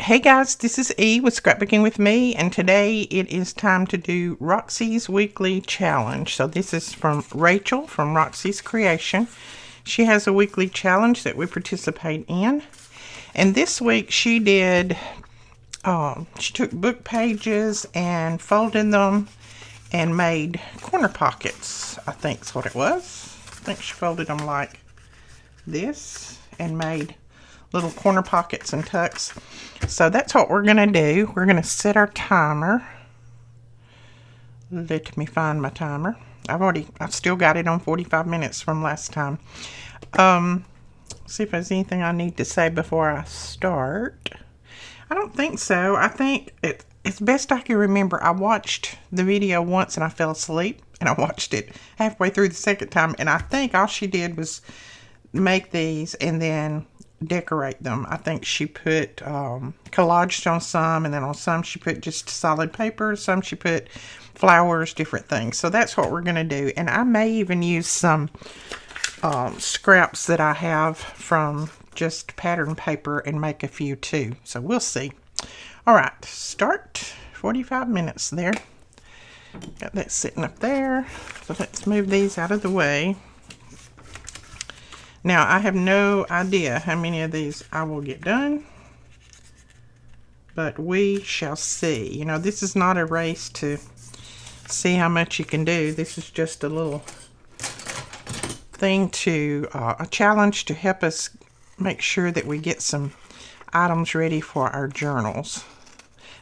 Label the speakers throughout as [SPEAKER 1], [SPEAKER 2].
[SPEAKER 1] Hey guys, this is E with Scrapbooking with Me, and today it is time to do Roxy's weekly challenge. So this is from Rachel from Roxy's Creation. She has a weekly challenge that we participate in, and this week she did, she took book pages and folded them and made corner pockets, I think is what it was. I think she folded them like this and made little corner pockets and tucks. So that's what we're going to do. We're going to set our timer. Let me find my timer. I've still got it on 45 minutes from last time. See if there's anything I need to say before I start. I don't think so. I think it's best I can remember. I watched the video once and I fell asleep, and I watched it halfway through the second time, and I think all she did was make these and then decorate them. I think she put collaged on some, and then on some she put just solid paper, some she put flowers, different things. So that's what we're going to do, and I may even use some scraps that I have from just pattern paper and make a few too. So we'll see. Alright, start. 45 minutes there. Got that sitting up there. So let's move these out of the way. Now, I have no idea how many of these I will get done, but we shall see. You know, this is not a race to see how much you can do. This is just a little thing to, a challenge to help us make sure that we get some items ready for our journals.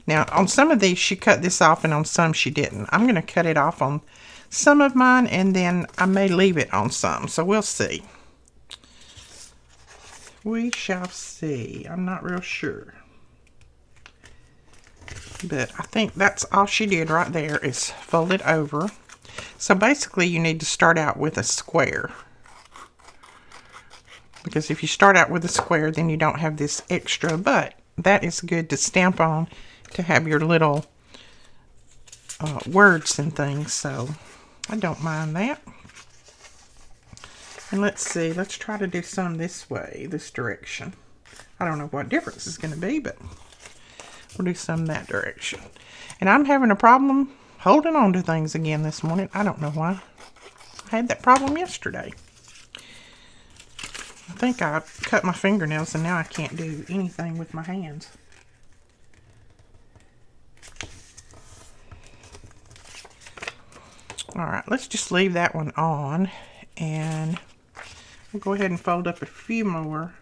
[SPEAKER 1] Now, on some of these, she cut this off, and on some she didn't. I'm going to cut it off on some of mine, and then I may leave it on some, so we'll see. We shall see. I'm not real sure. But I think that's all she did right there is fold it over. So basically you need to start out with a square. Because if you start out with a square, then you don't have this extra, but that is good to stamp on to have your little words and things. So I don't mind that. And let's see, let's try to do some this way, this direction. I don't know what difference it's going to be, but we'll do some that direction. And I'm having a problem holding on to things again this morning. I don't know why. I had that problem yesterday. I think I cut my fingernails and now I can't do anything with my hands. Alright, let's just leave that one on, and we'll go ahead and fold up a few more.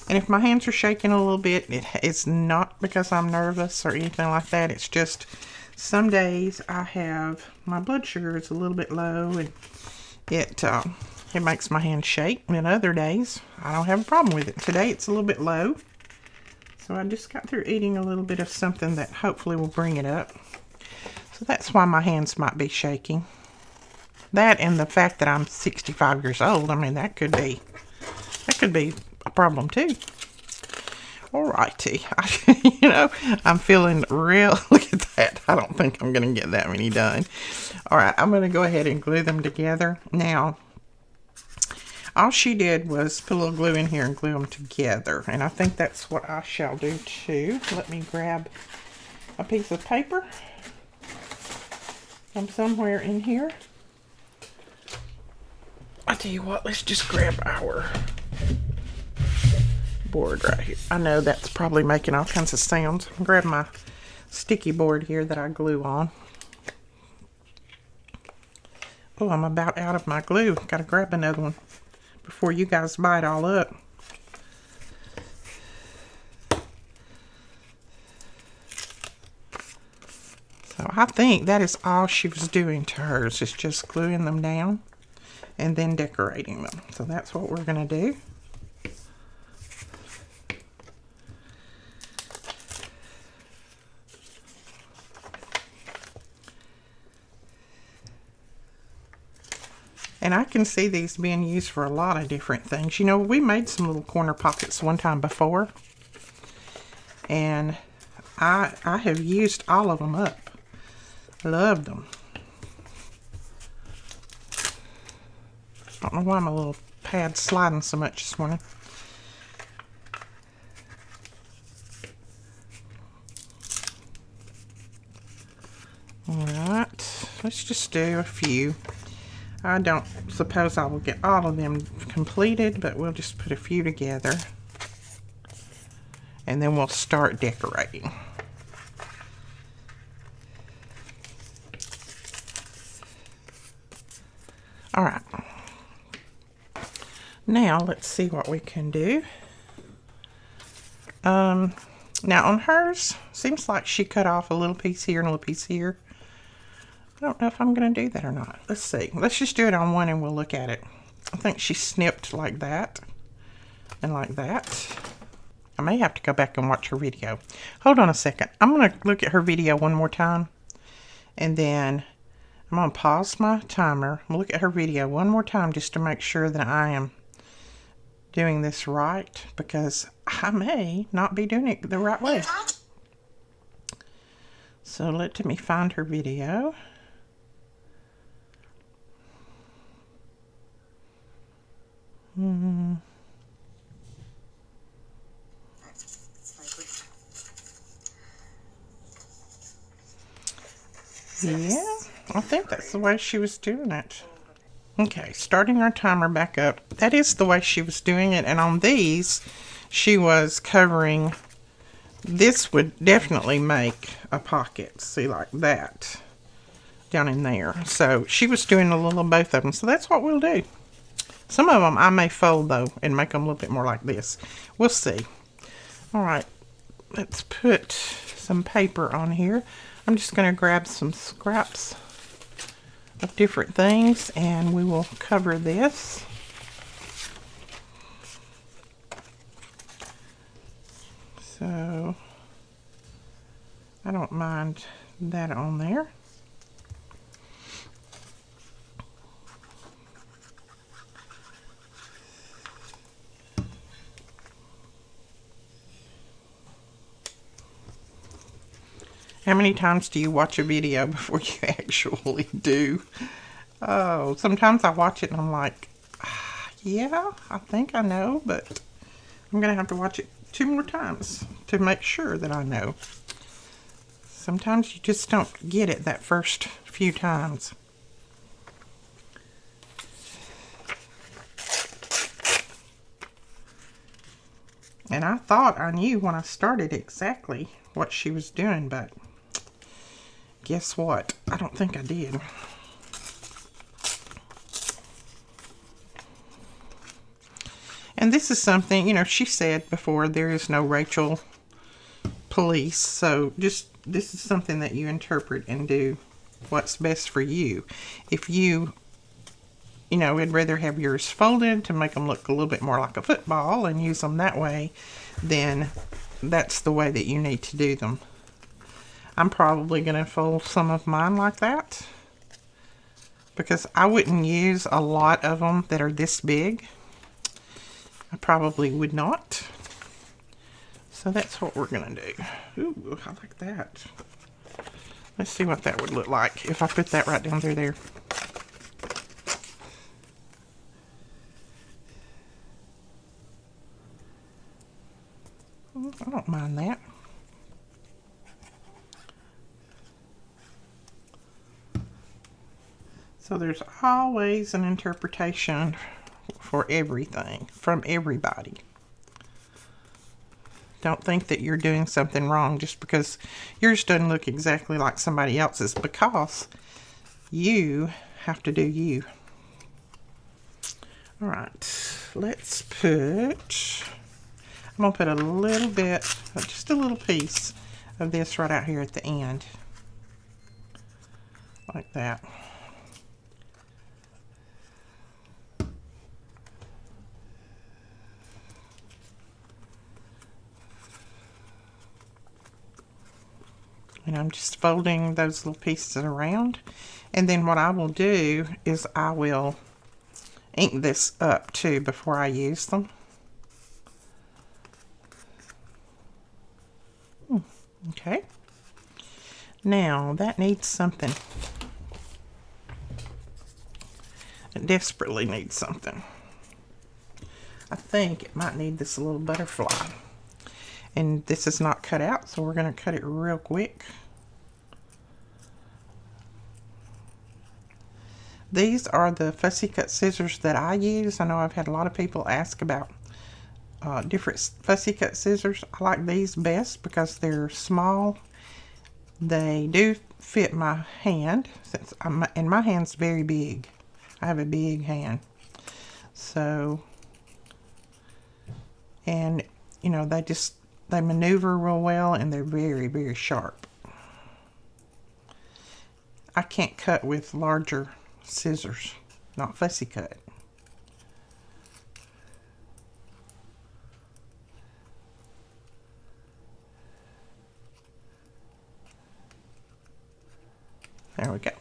[SPEAKER 1] And if my hands are shaking a little bit, it's not because I'm nervous or anything like that. It's just some days I have, my blood sugar is a little bit low, and it makes my hands shake. And other days, I don't have a problem with it. Today it's a little bit low. So I just got through eating a little bit of something that hopefully will bring it up. So that's why my hands might be shaking. That and the fact that I'm 65 years old, I mean, that could be a problem too. Alrighty. You know, I'm feeling real, look at that. I don't think I'm going to get that many done. Alright, I'm going to go ahead and glue them together. Now, all she did was put a little glue in here and glue them together. And I think that's what I shall do too. Let me grab a piece of paper from somewhere in here. I tell you what, let's just grab our board right here. I know that's probably making all kinds of sounds. I'll grab my sticky board here that I glue on. Oh, I'm about out of my glue. Gotta grab another one before you guys buy it all up. So I think that is all she was doing to hers, is just gluing them down and then decorating them. So that's what we're going to do. And I can see these being used for a lot of different things. You know, we made some little corner pockets one time before, and I have used all of them up. Loved them. I don't know why my little pad's sliding so much this morning. Alright, let's just do a few. I don't suppose I will get all of them completed, but we'll just put a few together. And then we'll start decorating. Alright. Now, let's see what we can do. Now on hers, seems like she cut off a little piece here and a little piece here. I don't know if I'm going to do that or not. Let's see. Let's just do it on one and we'll look at it. I think she snipped like that and like that. I may have to go back and watch her video. Hold on a second. I'm going to look at her video one more time. And then I'm going to pause my timer and look at her video one more time just to make sure that I am doing this right. Because I may not be doing it the right way. So let me find her video. Yeah, I think that's the way she was doing it. Okay, starting our timer back up. That is the way she was doing it. And on these, she was covering. This would definitely make a pocket. See, like that. Down in there. So she was doing a little of both of them. So that's what we'll do. Some of them I may fold, though, and make them a little bit more like this. We'll see. All right. Let's put some paper on here. I'm just going to grab some scraps of different things, and we will cover this. So, I don't mind that on there. How many times do you watch a video before you actually do? Oh, sometimes I watch it and I'm like, yeah, I think I know, but I'm going to have to watch it 2 more times to make sure that I know. Sometimes you just don't get it that first few times. And I thought I knew when I started exactly what she was doing, but guess what? I don't think I did. And this is something, you know, she said before, there is no Rachel police. So just, this is something that you interpret and do what's best for you. If you, you know, would rather have yours folded to make them look a little bit more like a football and use them that way, then that's the way that you need to do them. I'm probably going to fold some of mine like that because I wouldn't use a lot of them that are this big. I probably would not. So that's what we're going to do. Ooh, I like that. Let's see what that would look like if I put that right down through there. I don't mind that. So there's always an interpretation for everything from everybody. Don't think that you're doing something wrong just because yours doesn't look exactly like somebody else's, because you have to do you. All right, let's put, I'm going to put a little bit, just a little piece of this right out here at the end. Like that. And I'm just folding those little pieces around. And then what I will do is I will ink this up too before I use them. Okay. Now that needs something. It desperately needs something. I think it might need this little butterfly. And this is not cut out, so we're going to cut it real quick. These are the fussy cut scissors that I use. I know I've had a lot of people ask about different fussy cut scissors. I like these best because they're small. They do fit my hand, and my hand's very big. I have a big hand. So, and you know, they maneuver real well, and they're very, very sharp. I can't cut with larger scissors, not fussy cut. There we go.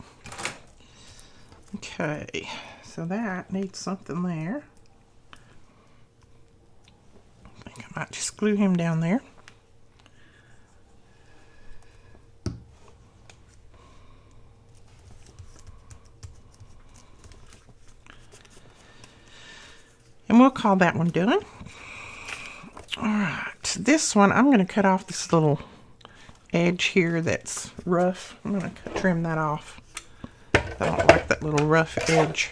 [SPEAKER 1] Okay, so that needs something there. I think I might just glue him down there. And we'll call that one done. Alright, this one I'm going to cut off this little edge here that's rough. I'm going to trim that off. I don't like that little rough edge.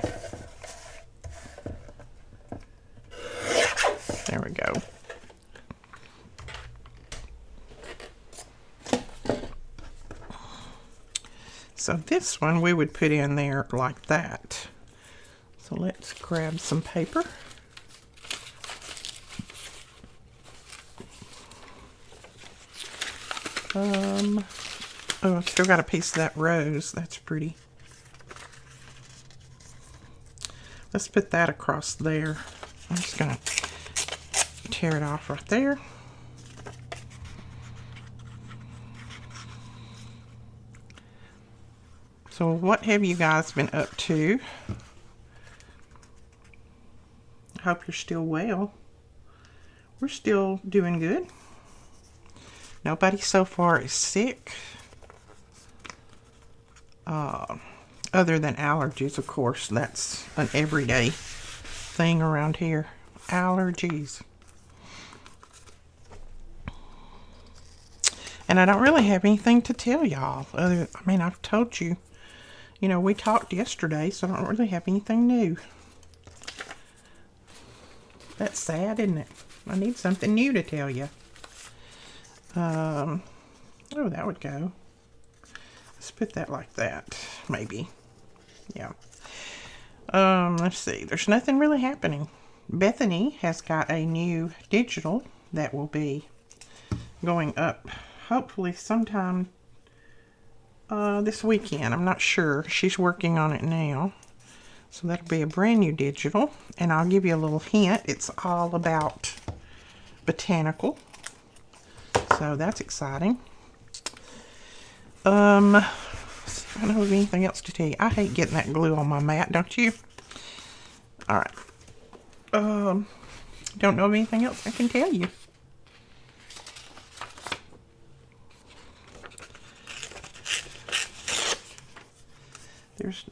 [SPEAKER 1] There we go. So this one we would put in there like that. So let's grab some paper. Oh, I've still got a piece of that rose. That's pretty. Let's put that across there. I'm just gonna tear it off right there. So what have you guys been up to? I hope you're still well. We're still doing good. Nobody so far is sick. Other than allergies, of course. That's an everyday thing around here. Allergies. And I don't really have anything to tell y'all. I mean, I've told you. You know, we talked yesterday, so I don't really have anything new. That's sad, isn't it? I need something new to tell you. Oh, that would go. Let's put that like that, maybe. Yeah. Let's see. There's nothing really happening. Bethany has got a new digital that will be going up, hopefully sometime this weekend. I'm not sure. She's working on it now. So that'll be a brand new digital. And I'll give you a little hint. It's all about botanical. So that's exciting. Let's see if I know of anything else to tell you. I hate getting that glue on my mat, don't you? Alright. Don't know of anything else I can tell you.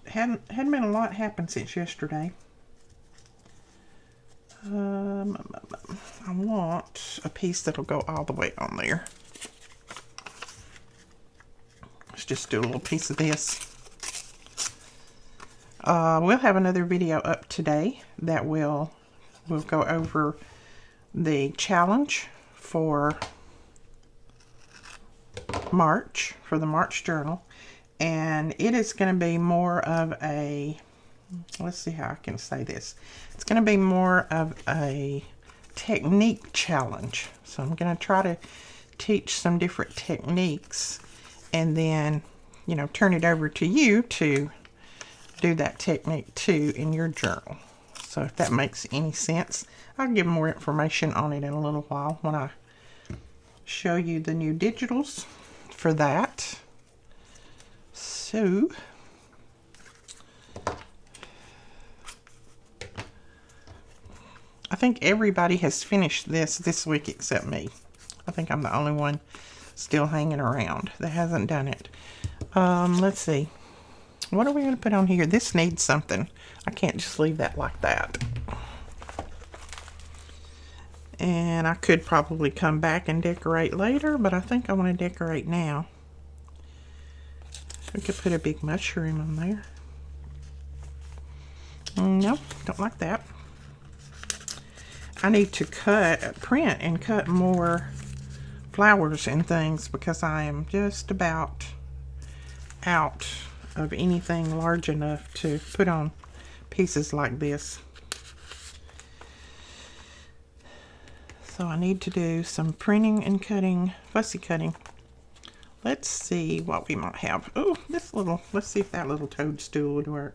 [SPEAKER 1] Hadn't been a lot happen since yesterday. I want a piece that'll go all the way on there. Let's just do a little piece of this. We'll have another video up today that we'll go over the challenge for March, for the March journal. And it is going to be more of a, let's see how I can say this. It's going to be more of a technique challenge. So I'm going to try to teach some different techniques and then, you know, turn it over to you to do that technique too in your journal. So if that makes any sense, I'll give more information on it in a little while when I show you the new digitals for that. So I think everybody has finished this week except me. I think I'm the only one still hanging around that hasn't done it. Let's see. What are we going to put on here? This needs something. I can't just leave that like that. And I could probably come back and decorate later, but I think I want to decorate now. We could put a big mushroom on there. No, don't like that. I need to print and cut more flowers and things because I am just about out of anything large enough to put on pieces like this. So I need to do some printing and cutting, fussy cutting. Let's see what we might have. Oh, let's see if that little toadstool would work.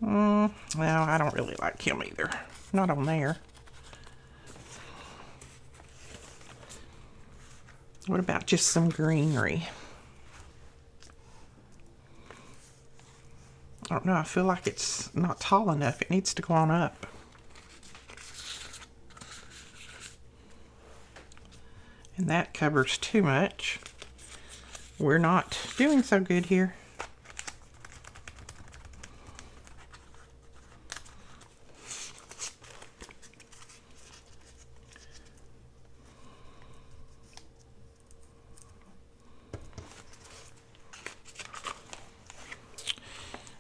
[SPEAKER 1] Well, I don't really like him either. Not on there. What about just some greenery? I don't know, I feel like it's not tall enough. It needs to go on up. And that covers too much. We're not doing so good here.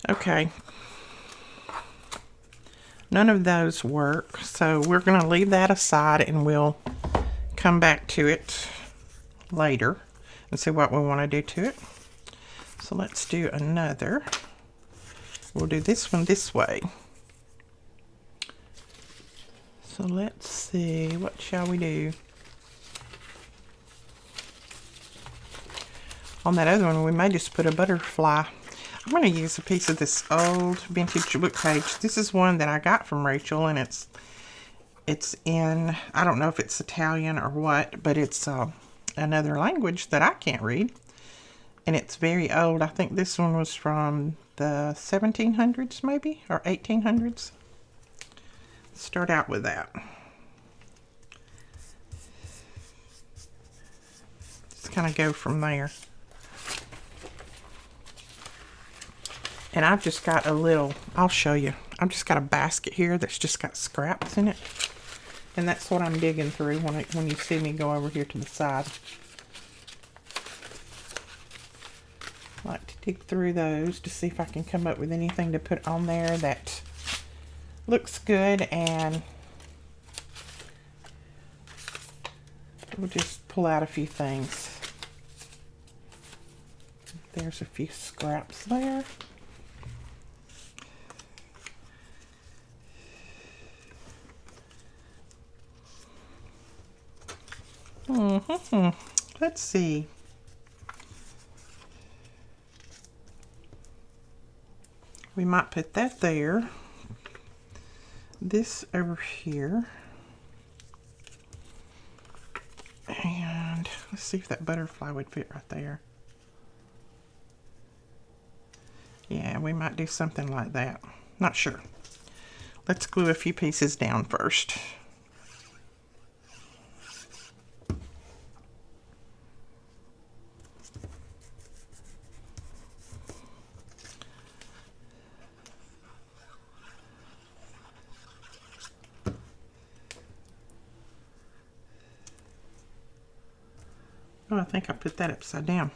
[SPEAKER 1] Okay. None of those work, so we're going to leave that aside and we'll come back to it later and see what we want to do to it. So let's do another. We'll do this one this way. So let's see, what shall we do? On that other one, we may just put a butterfly. I'm going to use a piece of this old vintage book page. This is one that I got from Rachel, and it's in, I don't know if it's Italian or what, but it's another language that I can't read. And it's very old. I think this one was from the 1700s maybe, or 1800s. Start out with that. Just kind of go from there. And I've just got a little, I'll show you. I've just got a basket here that's just got scraps in it. And that's what I'm digging through when you see me go over here to the side. I like to dig through those to see if I can come up with anything to put on there that looks good, and we'll just pull out a few things. There's a few scraps there. Let's see. We might put that there. This over here. And let's see if that butterfly would fit right there. Yeah, we might do something like that. Not sure. Let's glue a few pieces down first. Oh, I think I put that upside down.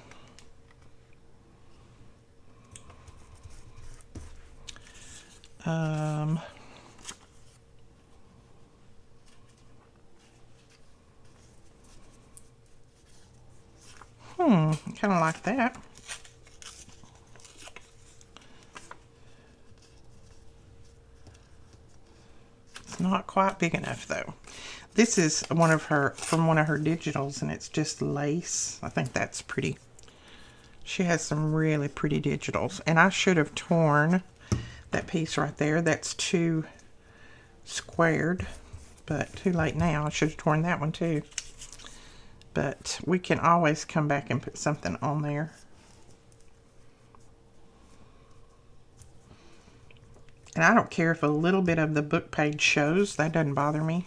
[SPEAKER 1] Kind of like that. It's not quite big enough though. This is from one of her digitals, and it's just lace. I think that's pretty. She has some really pretty digitals, and I should have torn that piece right there. That's too squared, but too late now. I should have torn that one too. But we can always come back and put something on there. And I don't care if a little bit of the book page shows. That doesn't bother me.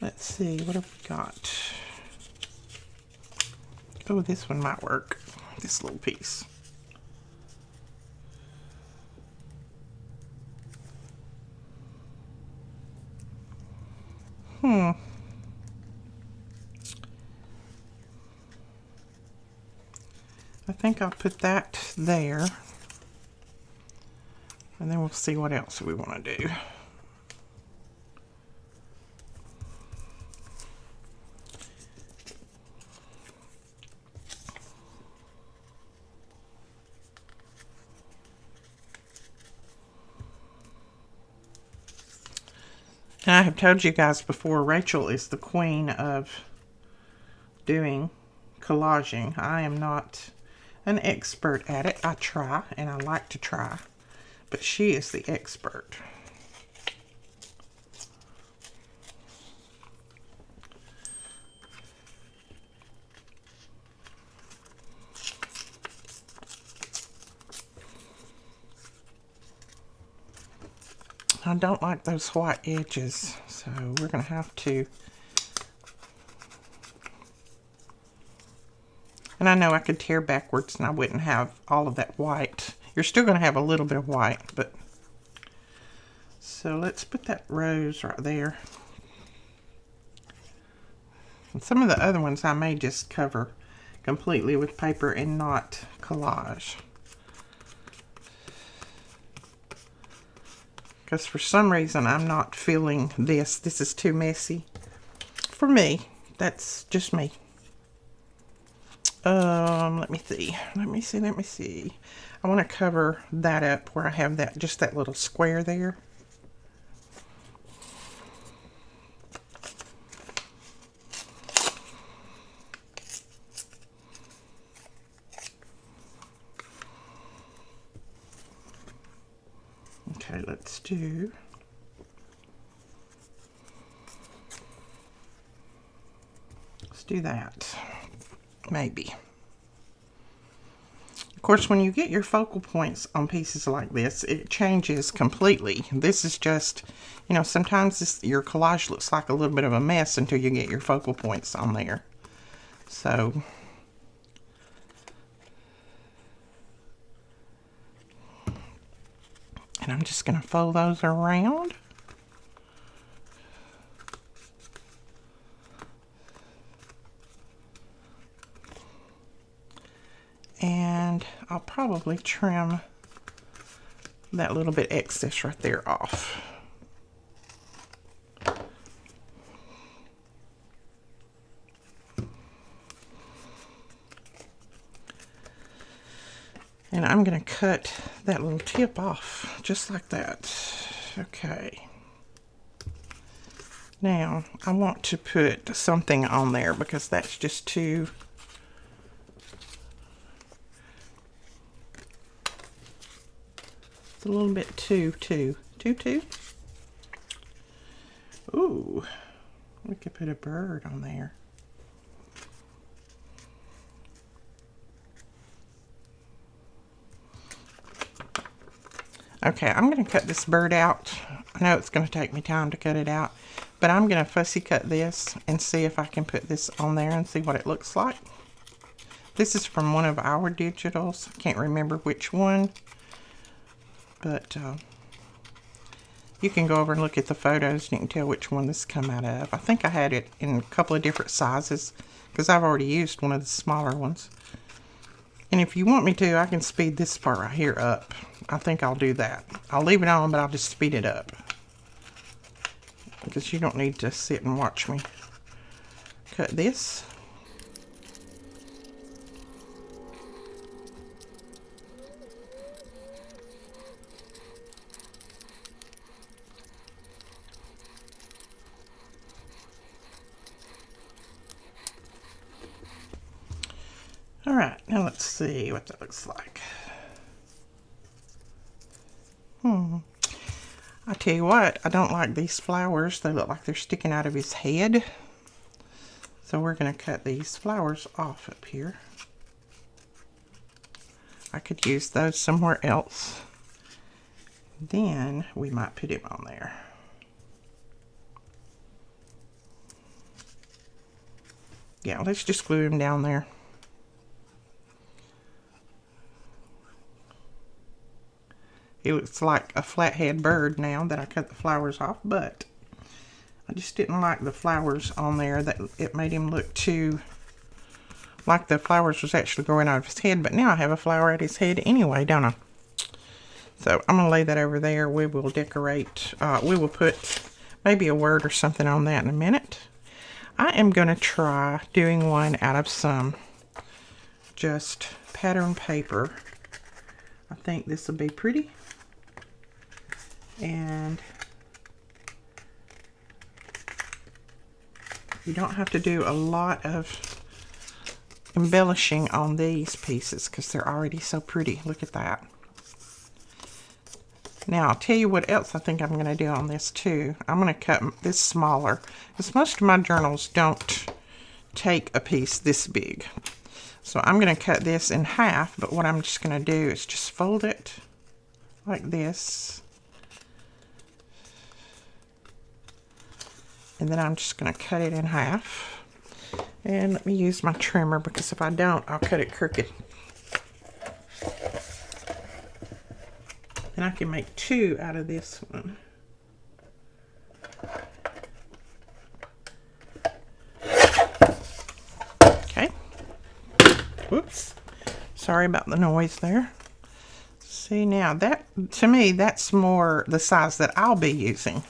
[SPEAKER 1] Let's see, what have we got? Oh, this one might work. This little piece. I think I'll put that there. And then we'll see what else we want to do. And I have told you guys before, Rachel is the queen of doing collaging. I am not an expert at it. I try, and I like to try, but she is the expert. I don't like those white edges, so we're going to have to. And I know I could tear backwards and I wouldn't have all of that white. You're still going to have a little bit of white, but. So let's put that rose right there. And some of the other ones I may just cover completely with paper and not collage. Because for some reason I'm not feeling this. This is too messy. For me. That's just me. Let me see. I want to cover that up where I have that, just that little square there. Okay, let's do that. Maybe. Of course, when you get your focal points on pieces like this, it changes completely. This is just, you know, sometimes your collage looks like a little bit of a mess until you get your focal points on there. So, and I'm just going to fold those around. And I'll probably trim that little bit excess right there off. And I'm going to cut that little tip off, just like that. Okay. Now, I want to put something on there because that's just too... It's a little bit too. Ooh, we could put a bird on there. Okay, I'm going to cut this bird out. I know it's going to take me time to cut it out, but I'm going to fussy cut this and see if I can put this on there and see what it looks like. This is from one of our digitals. I can't remember which one. But you can go over and look at the photos and you can tell which one this come out of. I think I had it in a couple of different sizes because I've already used one of the smaller ones. And if you want me to, I can speed this part right here up. I think I'll do that. I'll leave it on, but I'll just speed it up. Because you don't need to sit and watch me cut this. Alright, now let's see what that looks like. I tell you what, I don't like these flowers. They look like they're sticking out of his head. So we're going to cut these flowers off up here. I could use those somewhere else. Then we might put him on there. Yeah, let's just glue him down there. He looks like a flathead bird now that I cut the flowers off, but I just didn't like the flowers on there. That it made him look too like the flowers was actually growing out of his head, but now I have a flower at his head anyway, don't I? So I'm going to lay that over there. We will decorate. We will put maybe a word or something on that in a minute. I am going to try doing one out of some just pattern paper. I think this will be pretty. And you don't have to do a lot of embellishing on these pieces because they're already so pretty. Look at that. Now, I'll tell you what else I think I'm going to do on this too. I'm going to cut this smaller because most of my journals don't take a piece this big. So I'm going to cut this in half, but what I'm just going to do is just fold it like this. And then I'm just going to cut it in half. And let me use my trimmer because if I don't, I'll cut it crooked. And I can make 2 out of this one. Okay. Whoops. Sorry about the noise there. See now, that to me, that's more the size that I'll be using.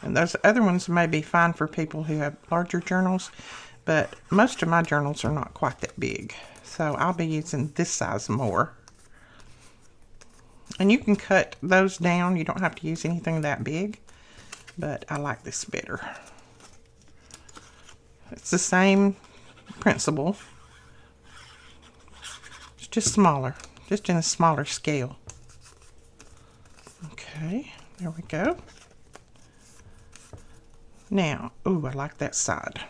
[SPEAKER 1] And those other ones may be fine for people who have larger journals, but most of my journals are not quite that big. So I'll be using this size more. And you can cut those down. You don't have to use anything that big, but I like this better. It's the same principle. It's just smaller, just in a smaller scale. Okay, there we go. Now, ooh, I like that side.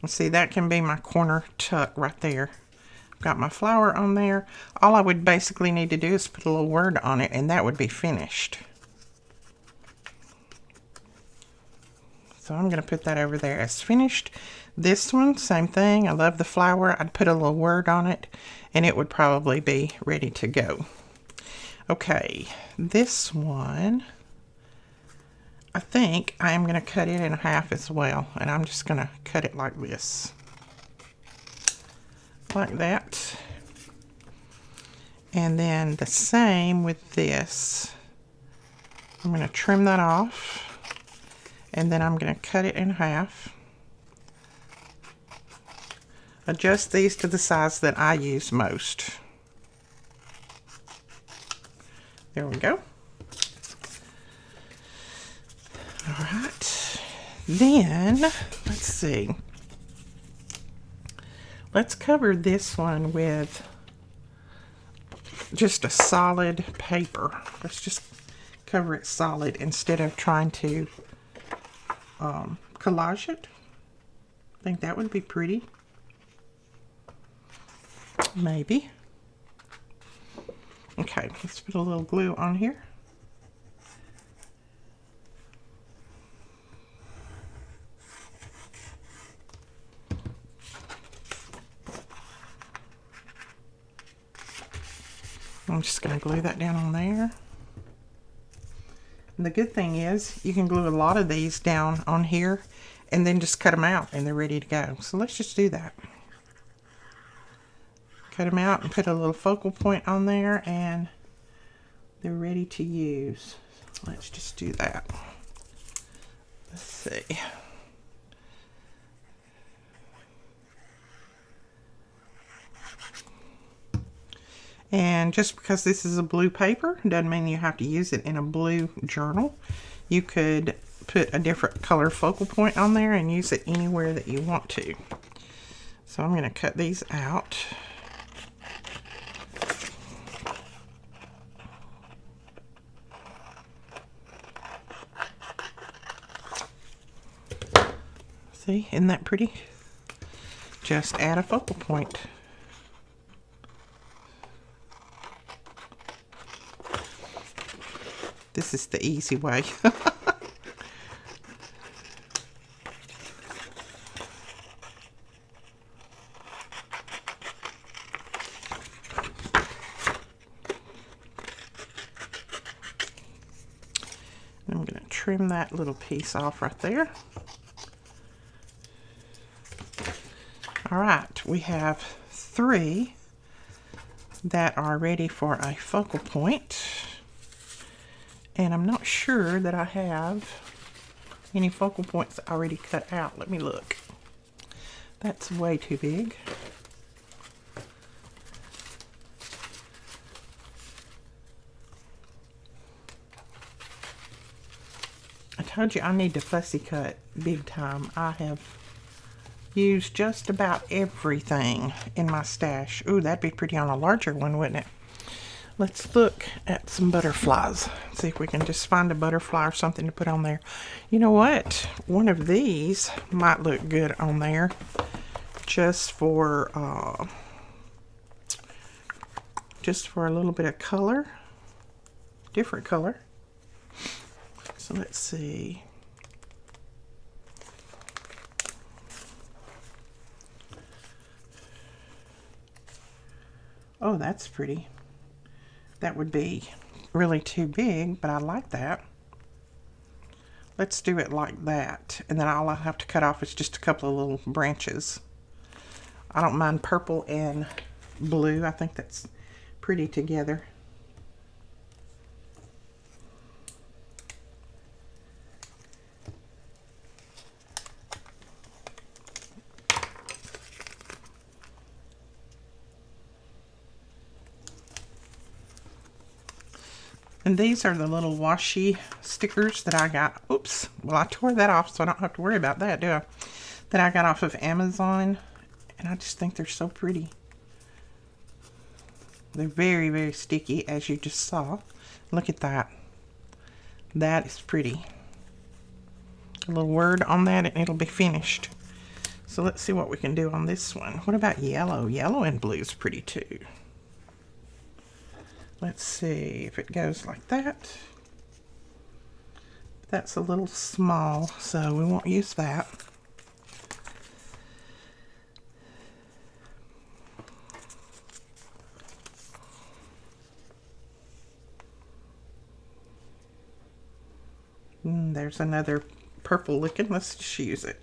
[SPEAKER 1] And see, that can be my corner tuck right there. Got my flower on there. All I would basically need to do is put a little word on it and that would be finished. So I'm going to put that over there as finished. This one, same thing. I love the flower. I'd put a little word on it and it would probably be ready to go. Okay, this one, I think I am going to cut it in half as well. And I'm just going to cut it like this. Like that. And then the same with this. I'm going to trim that off and then I'm going to cut it in half. Adjust these to the size that I use most. There we go. All right. Then let's see. Let's cover this one with just a solid paper. Let's just cover it solid instead of trying to collage it. I think that would be pretty. Maybe. Okay, let's put a little glue on here. I'm just going to glue that down on there. And the good thing is you can glue a lot of these down on here and then just cut them out and they're ready to go. So let's just do that. Cut them out and put a little focal point on there and they're ready to use. Let's just do that. Let's see. And just because this is a blue paper doesn't mean you have to use it in a blue journal. You could put a different color focal point on there and use it anywhere that you want to. So I'm going to cut these out. See, isn't that pretty? Just add a focal point. This is the easy way. I'm going to trim that little piece off right there. All right, we have 3 that are ready for a focal point. And I'm not sure that I have any focal points already cut out. Let me look. That's way too big. I told you I need to fussy cut big time. I have used just about everything in my stash. Ooh, that'd be pretty on a larger one, wouldn't it? Let's look at some butterflies. See if we can just find a butterfly or something to put on there. You know what? One of these might look good on there just for a little bit of color, different color. So let's see. Oh, that's pretty. That would be really too big, but I like that. Let's do it like that. And then all I have to cut off is just a couple of little branches. I don't mind purple and blue. I think that's pretty together. And these are the little washi stickers that I got. Oops. Well, I tore that off, so I don't have to worry about that, do I? That I got off of Amazon. And I just think they're so pretty. They're very, very sticky, as you just saw. Look at that. That is pretty. A little word on that, and it'll be finished. So let's see what we can do on this one. What about yellow? Yellow and blue is pretty too. Let's see if it goes like that. That's a little small, so we won't use that. There's another purple looking. Let's just use it.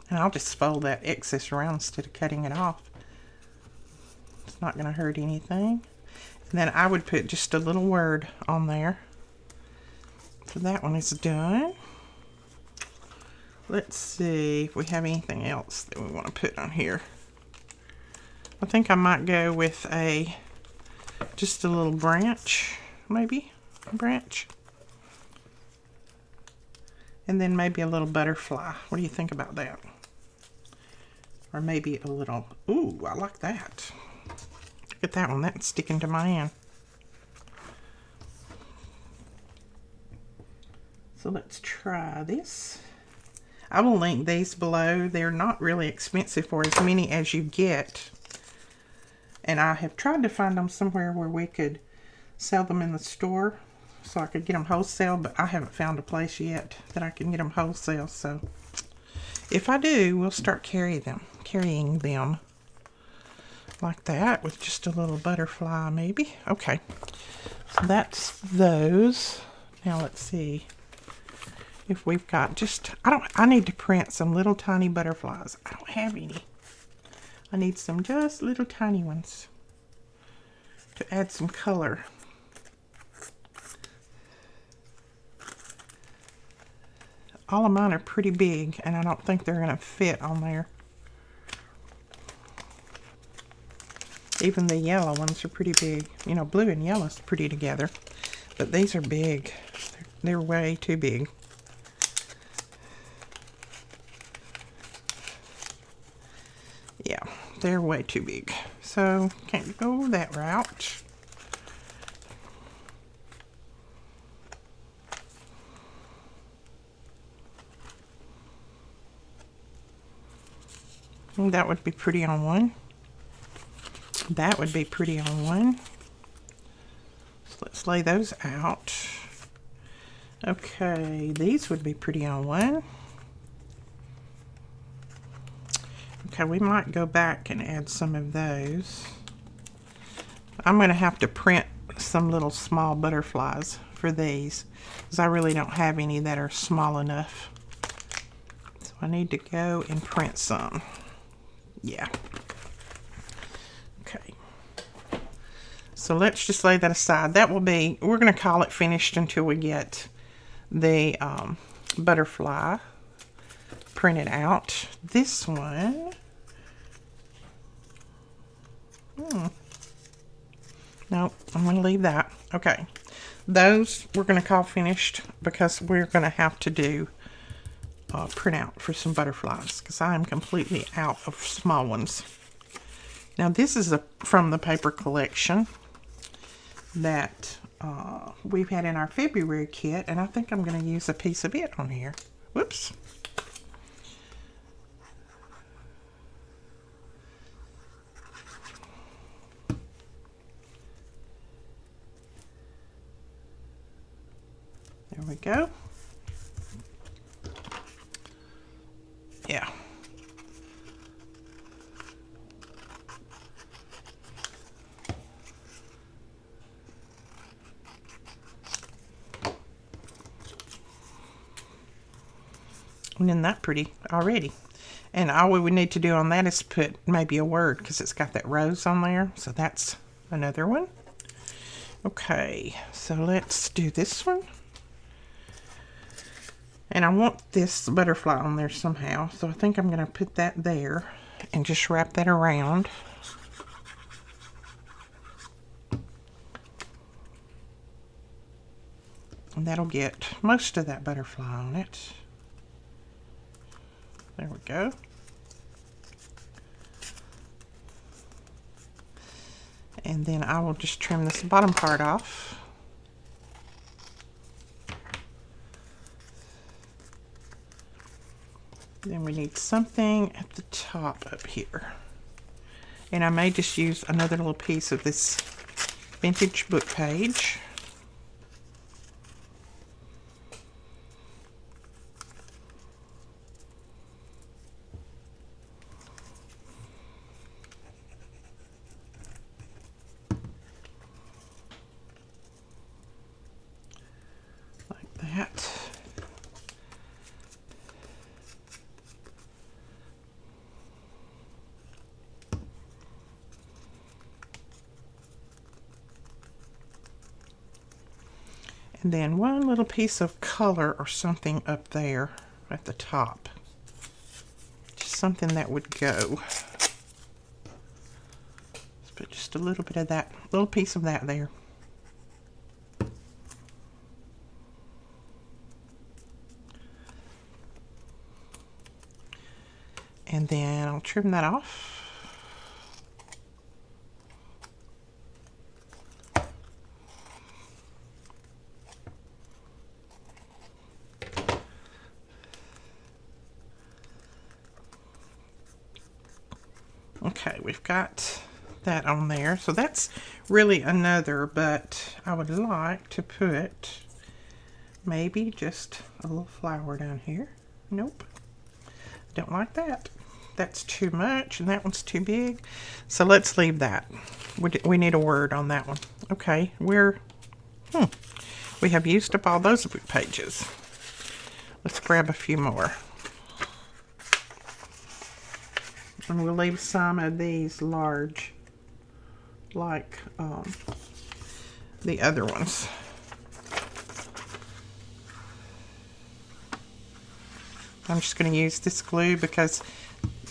[SPEAKER 1] And I'll just fold that excess around instead of cutting it off. It's not going to hurt anything. And then I would put just a little word on there. So that one is done. Let's see if we have anything else that we want to put on here. I think I might go with just a little branch, maybe a branch. And then maybe a little butterfly. What do you think about that? Or maybe a little, ooh, I like that. Look at that one, that's sticking to my hand. So let's try this. I will link these below. They're not really expensive for as many as you get. And I have tried to find them somewhere where we could sell them in the store so I could get them wholesale, but I haven't found a place yet that I can get them wholesale. So if I do, we'll start carrying them like that with just a little butterfly maybe. Okay, so that's those. Now let's see if we've got I need to print some little tiny butterflies. I don't have any. I need some just little tiny ones to add some color. All of mine are pretty big, and I don't think they're going to fit on there. Even the yellow ones are pretty big. You know, blue and yellow is pretty together. But these are big. They're way too big. Yeah, they're way too big. So, can't go that route. That would be pretty on one. That would be pretty on one. So let's lay those out. Okay, these would be pretty on one. Okay, we might go back and add some of those. I'm going to have to print some little small butterflies for these, because I really don't have any that are small enough. So I need to go and print some. Yeah. Okay. So let's just lay that aside. That will be, we're going to call it finished until we get the butterfly printed out. This one, nope, I'm going to leave that. Okay, those we're going to call finished because we're going to have to do print out for some butterflies because I am completely out of small ones. Now this is from the paper collection that we've had in our February kit, and I think I'm going to use a piece of it on here. Whoops. There we go. Yeah. Isn't that pretty already? And all we would need to do on that is put maybe a word because it's got that rose on there. So that's another one. Okay, so let's do this one. And I want this butterfly on there somehow. So I think I'm going to put that there and just wrap that around. And that'll get most of that butterfly on it. There we go. And then I will just trim this bottom part off. Then we need something at the top up here. And I may just use another little piece of this vintage book page. That. And then one little piece of color or something up there at the top. Just something that would go. Let's put just a little bit of that, little piece of that there. And then I'll trim that off. Okay, we've got that on there. So that's really another, but I would like to put maybe just a little flower down here. Nope. Don't like that. That's too much, and that one's too big. So let's leave that. We need a word on that one. Okay, we have used up all those book pages. Let's grab a few more. And we'll leave some of these large, like the other ones. I'm just going to use this glue because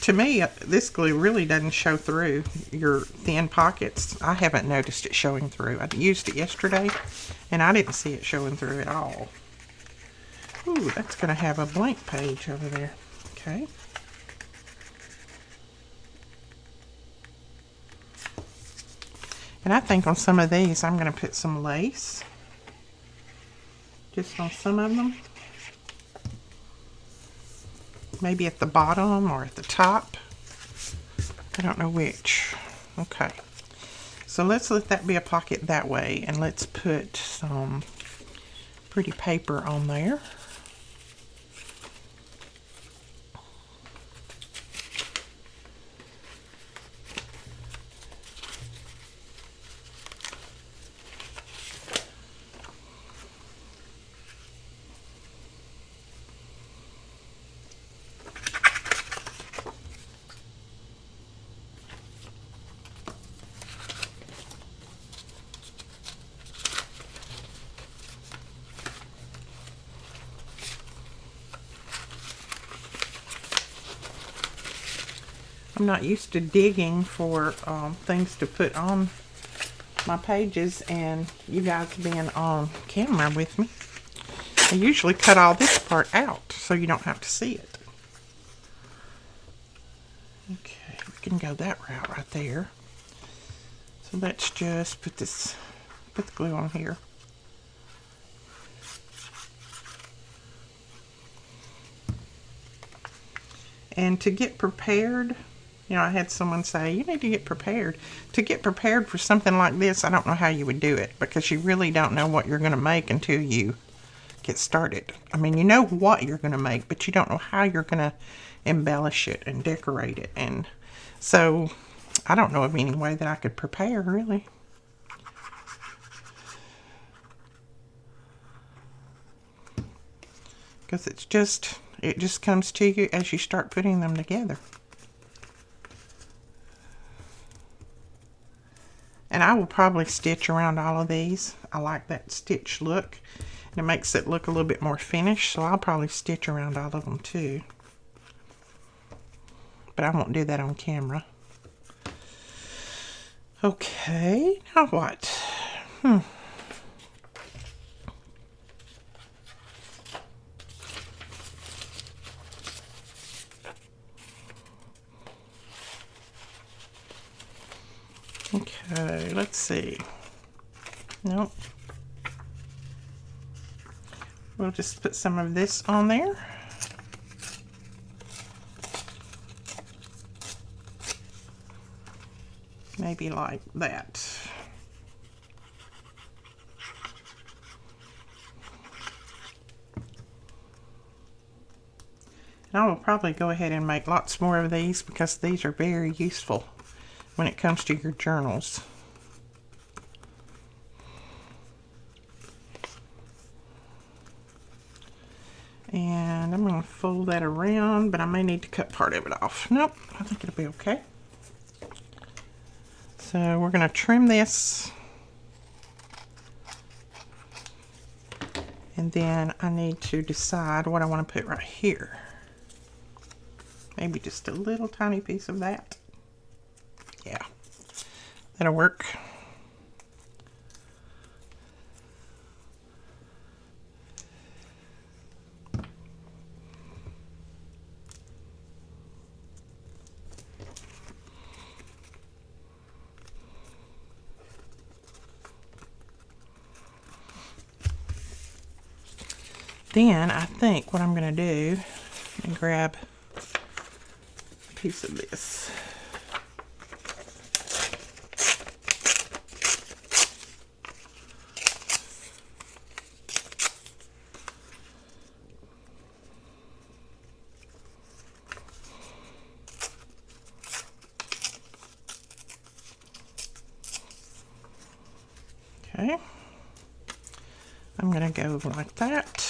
[SPEAKER 1] to me this glue really doesn't show through your thin pockets. I haven't noticed it showing through. I used it yesterday and I didn't see it showing through at all. Ooh, that's going to have a blank page over there. Okay. And I think on some of these I'm going to put some lace. Just on some of them. Maybe at the bottom or at the top. I don't know which. Okay. So let's let that be a pocket that way. And let's put some pretty paper on there. I'm not used to digging for things to put on my pages and you guys being on camera with me. I usually cut all this part out so you don't have to see it. Okay, we can go that route right there. So let's just put the glue on here. And to get prepared, you know, I had someone say, you need to get prepared. To get prepared for something like this, I don't know how you would do it, because you really don't know what you're going to make until you get started. I mean, you know what you're going to make, but you don't know how you're going to embellish it and decorate it. And so I don't know of any way that I could prepare, really. Because it just comes to you as you start putting them together. And I will probably stitch around all of these. I like that stitch look. And it makes it look a little bit more finished. So I'll probably stitch around all of them too. But I won't do that on camera. Okay, now what? Okay, let's see. Nope. We'll just put some of this on there. Maybe like that. And I will probably go ahead and make lots more of these because these are very useful when it comes to your journals. And I'm going to fold that around, but I may need to cut part of it off. Nope, I think it'll be okay. So we're going to trim this. And then I need to decide what I want to put right here. Maybe just a little tiny piece of that. Yeah, that'll work. Then I think what I'm going to do is grab a piece of this. Okay. I'm going to go like that.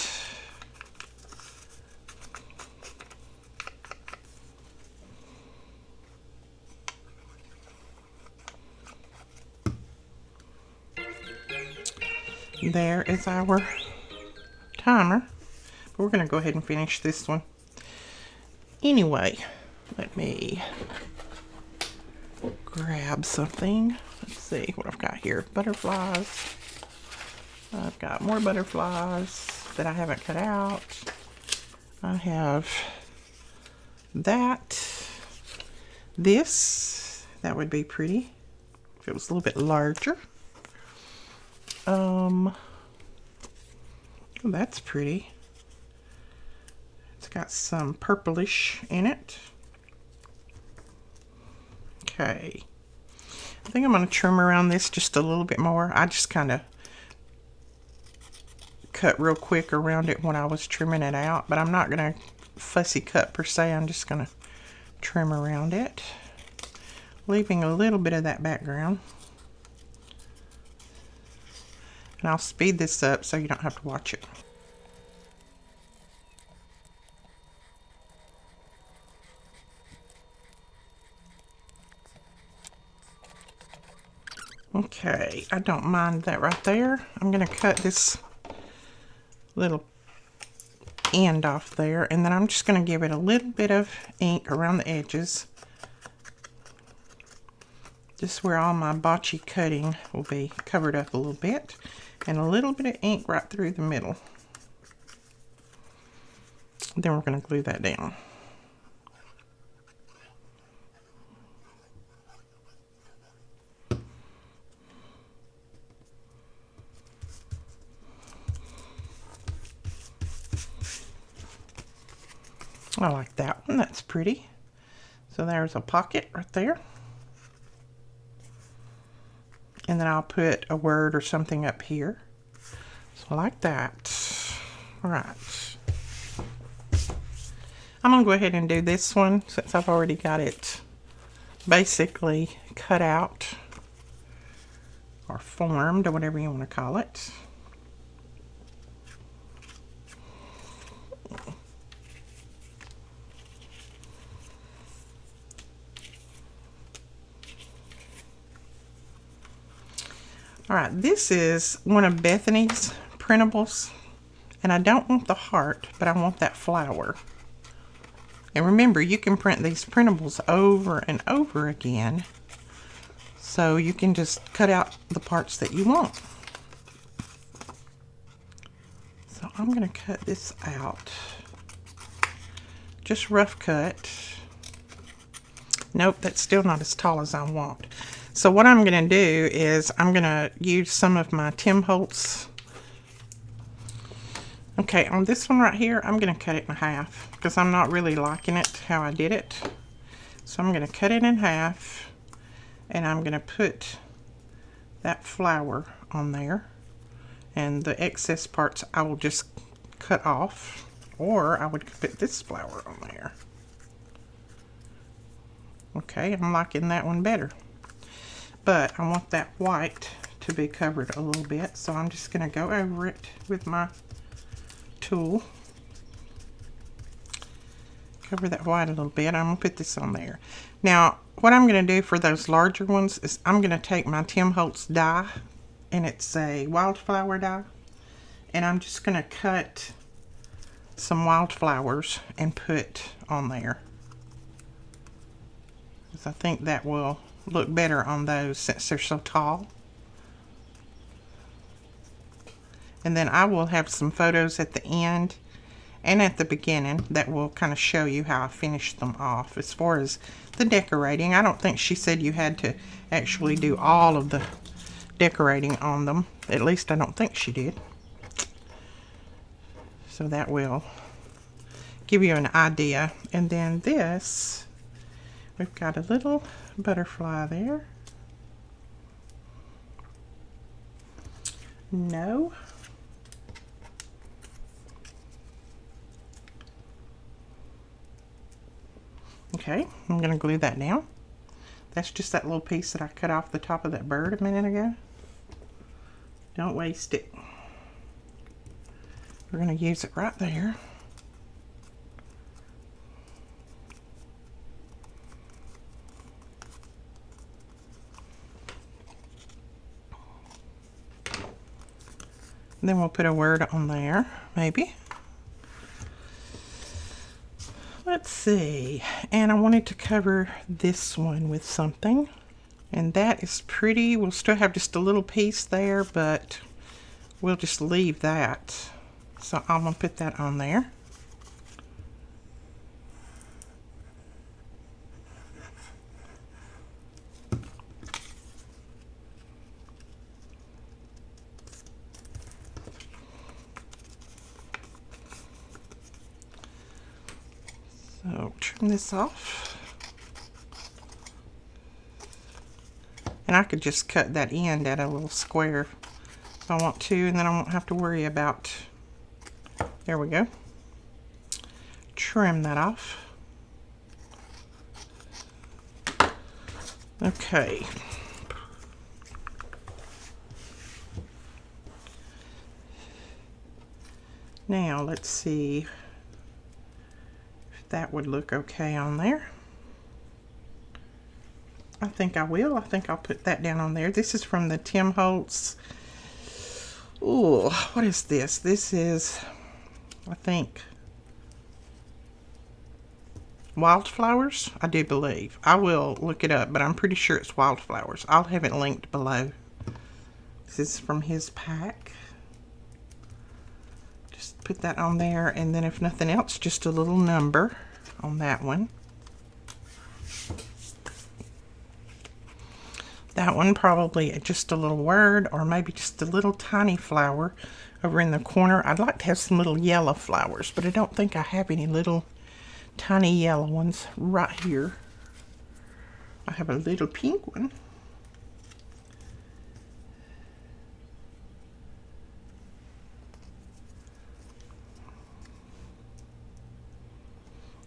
[SPEAKER 1] There is our timer. But we're going to go ahead and finish this one. Anyway, let me grab something. Let's see what I've got here. Butterflies. I've got more butterflies that I haven't cut out. I have that. This. That would be pretty if it was a little bit larger. Oh, that's pretty. It's got some purplish in it. Okay. I think I'm going to trim around this just a little bit more. I just kind of cut real quick around it when I was trimming it out, but I'm not going to fussy cut per se. I'm just going to trim around it, leaving a little bit of that background. And I'll speed this up so you don't have to watch it. Okay, I don't mind that right there. I'm going to cut this little end off there, and then I'm just going to give it a little bit of ink around the edges Just where all my botchy cutting will be covered up a little bit, and a little bit of ink right through the middle. Then we're going to glue that down. I like that one. That's pretty. So there's a pocket right there. And then I'll put a word or something up here. So like that. All right. I'm going to go ahead and do this one since I've already got it basically cut out or formed or whatever you want to call it. All right, this is one of Bethany's printables, and I don't want the heart, but I want that flower. And remember, you can print these printables over and over again, so you can just cut out the parts that you want. So I'm going to cut this out. Just rough cut. Nope, that's still not as tall as I want. So what I'm going to do is I'm going to use some of my Tim Holtz. Okay, on this one right here, I'm going to cut it in half because I'm not really liking it how I did it. So I'm going to cut it in half, and I'm going to put that flower on there, and the excess parts I will just cut off, or I would put this flower on there. Okay, I'm liking that one better. But I want that white to be covered a little bit, so I'm just going to go over it with my tool. Cover that white a little bit. I'm going to put this on there. Now, what I'm going to do for those larger ones is I'm going to take my Tim Holtz die, and it's a wildflower die, and I'm just going to cut some wildflowers and put on there, because I think that will look better on those since they're so tall. And then I will have some photos at the end and at the beginning that will kind of show you how I finished them off. As far as the decorating, I don't think she said you had to actually do all of the decorating on them. At least I don't think she did. So that will give you an idea. And then this, we've got a little butterfly there. No. Okay, I'm going to glue that down. That's just that little piece that I cut off the top of that bird a minute ago. Don't waste it. We're going to use it right there. And then we'll put a word on there, maybe. Let's see. And I wanted to cover this one with something. And that is pretty. We'll still have just a little piece there, but we'll just leave that. So I'm going to put that on there. So trim this off. And I could just cut that end at a little square if I want to, and then I won't have to worry about, there we go. Trim that off. Okay. Now let's see if that would look okay on there. I think I will. I think I'll put that down on there. This is from the Tim Holtz. Ooh, what is this? This is, I think, Wildflowers, I do believe. I will look it up, but I'm pretty sure it's Wildflowers. I'll have it linked below. This is from his pack. Just put that on there, and then if nothing else, just a little number on that one. That one probably just a little word, or maybe just a little tiny flower over in the corner. I'd like to have some little yellow flowers, but I don't think I have any little tiny yellow ones right here. I have a little pink one.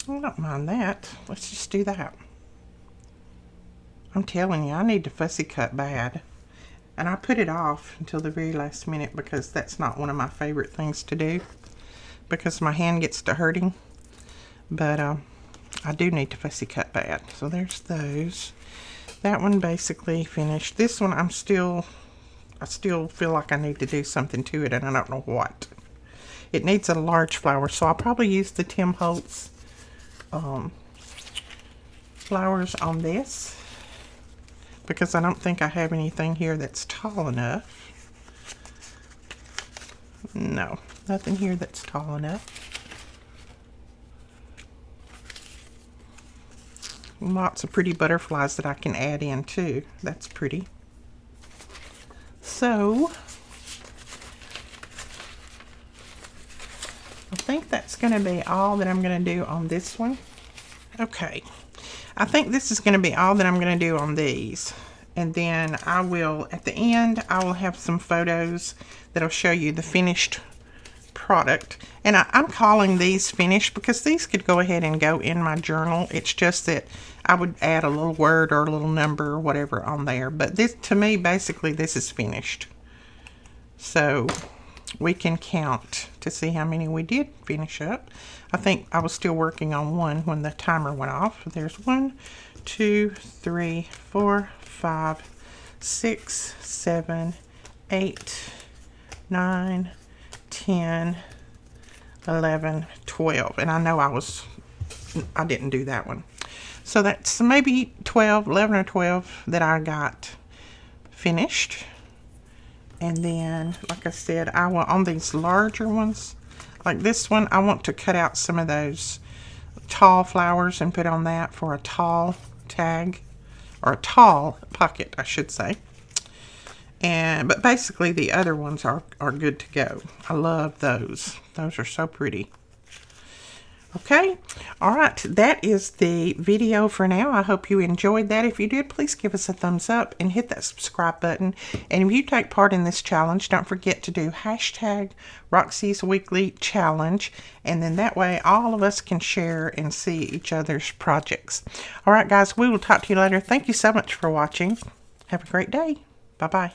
[SPEAKER 1] I don't mind that. Let's just do that. I'm telling you, I need to fussy cut bad. And I put it off until the very last minute because that's not one of my favorite things to do, because my hand gets to hurting. But I do need to fussy cut bad. So there's those. That one basically finished. This one I still feel like I need to do something to it, and I don't know what. It needs a large flower, so I'll probably use the Tim Holtz flowers on this, because I don't think I have anything here that's tall enough. No, nothing here that's tall enough. Lots of pretty butterflies that I can add in too. That's pretty. So I think that's going to be all that I'm going to do on this one. Okay, I think this is going to be all that I'm going to do on these. And then I will, at the end, I will have some photos that'll show you the finished product. And I'm calling these finished because these could go ahead and go in my journal. It's just that I would add a little word or a little number or whatever on there. But this, to me, basically, this is finished. So we can count to see how many we did finish up. I think I was still working on one when the timer went off. There's 1, 2, 3, 4, 5, 6, 7, 8, 9, 10, 11, 12. And I know I didn't do that one. So that's maybe 11 or 12 that I got finished. And then, like I said, I want on these larger ones, like this one, I want to cut out some of those tall flowers and put on that for a tall tag, or a tall pocket, I should say. But basically the other ones are good to go. I love those. Those are so pretty. Okay, all right, that is the video for now. I hope you enjoyed that. If you did, please give us a thumbs up and hit that subscribe button. And if you take part in this challenge, don't forget to do hashtag Roxy's Weekly Challenge. And then that way all of us can share and see each other's projects. All right, guys, we will talk to you later. Thank you so much for watching. Have a great day. Bye-bye.